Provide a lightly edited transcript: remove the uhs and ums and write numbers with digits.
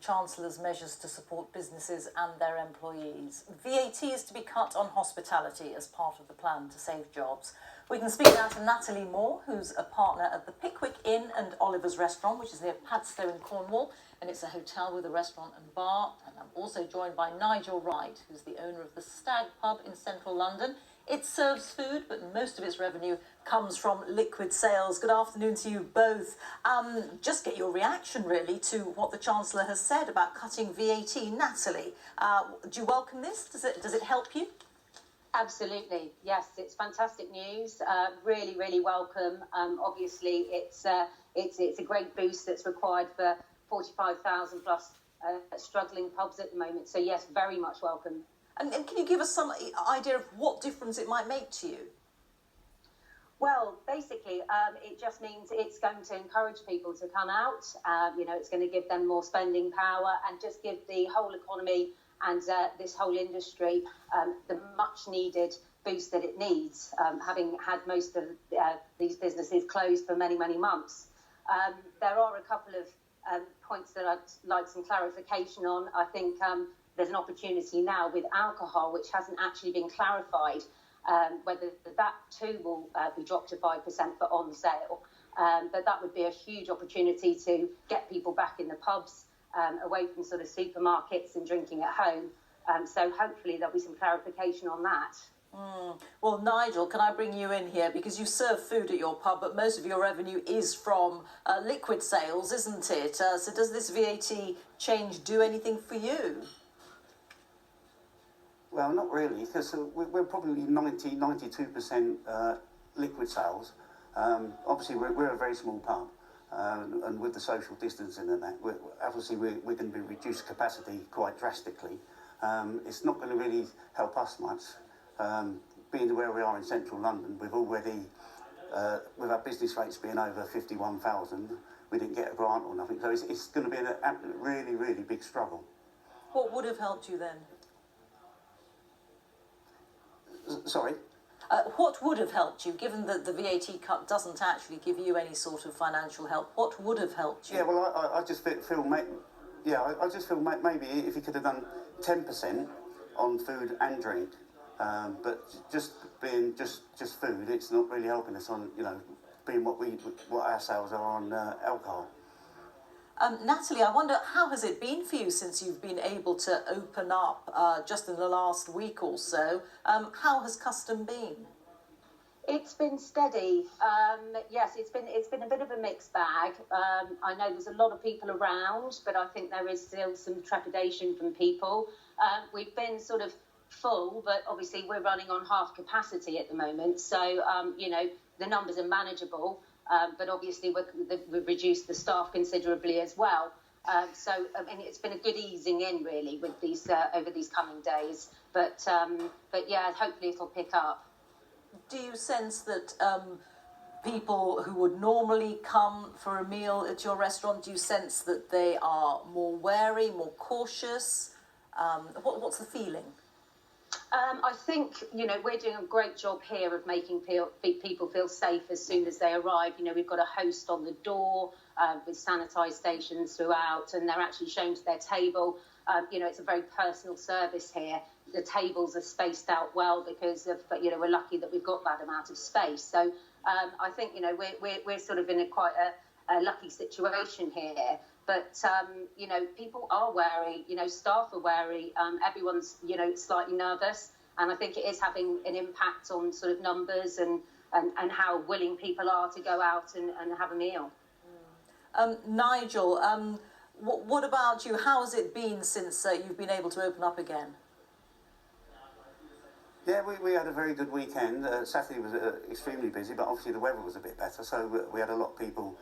Chancellor's measures to support businesses and their employees. VAT is to be cut on hospitality as part of the plan to save jobs. We can speak now to Natalie Moore, who's a partner at the Pickwick Inn and Oliver's Restaurant, which is near Padstow in Cornwall, and it's a hotel with a restaurant and bar. And I'm also joined by Nigel Wright, who's the owner of the Stag Pub in central London. It serves food, but most of its revenue comes from liquid sales. Good afternoon to you both. Just get your reaction, really, to what the Chancellor has said about cutting VAT. Natalie, do you welcome this? Does it help you? Absolutely, yes. It's fantastic news. Really, really welcome. Obviously, it's a great boost that's required for 45,000 plus struggling pubs at the moment. So yes, very much welcome. And can you give us some idea of what difference it might make to you? Well, basically, it just means it's going to encourage people to come out. It's going to give them more spending power and just give the whole economy and this whole industry the much-needed boost that it needs, having had most of these businesses closed for many, many months. There are a couple of points that I'd like some clarification on. I think there's an opportunity now with alcohol, which hasn't actually been clarified, whether that too will be dropped to 5% for on sale. But that would be a huge opportunity to get people back in the pubs, away from sort of supermarkets and drinking at home. So hopefully there'll be some clarification on that. Well, Nigel, can I bring you in here? Because you serve food at your pub, but most of your revenue is from liquid sales, isn't it? So does this VAT change do anything for you? Well, not really, because we're probably 92% liquid sales. Obviously, we're a very small pub, and with the social distancing and that, we're going to be reduced capacity quite drastically. It's not going to really help us much. Being where we are in central London, we've already, with our business rates being over 51,000, we didn't get a grant or nothing. So it's going to be a really, really big struggle. What would have helped you then? Sorry? What would have helped you, given that the VAT cut doesn't actually give you any sort of financial help? What would have helped you? Yeah, well, I just feel maybe if you could have done 10% on food and drink, but just being just food, it's not really helping us on, being what our sales are on alcohol. Natalie, I wonder, how has it been for you since you've been able to open up just in the last week or so? How has custom been? It's been steady. Yes, it's been a bit of a mixed bag. I know there's a lot of people around, but I think there is still some trepidation from people. We've been sort of full, but obviously we're running on half capacity at the moment. So, the numbers are manageable. But obviously we've reduced the staff considerably as well. So it's been a good easing in really with these over these coming days. But yeah, hopefully it'll pick up. Do you sense that people who would normally come for a meal at your restaurant, do you sense that they are more wary, more cautious? What's the feeling? I think, we're doing a great job here of making people feel safe as soon as they arrive. We've got a host on the door with sanitised stations throughout, and they're actually shown to their table. It's a very personal service here. The tables are spaced out well because of, we're lucky that we've got that amount of space. So I think, we're sort of in quite a lucky situation here. But, people are wary, staff are wary, everyone's, slightly nervous. And I think it is having an impact on sort of numbers and how willing people are to go out and have a meal. Nigel, what about you? How has it been since you've been able to open up again? Yeah, we had a very good weekend. Saturday was extremely busy, but obviously the weather was a bit better, so we had a lot of people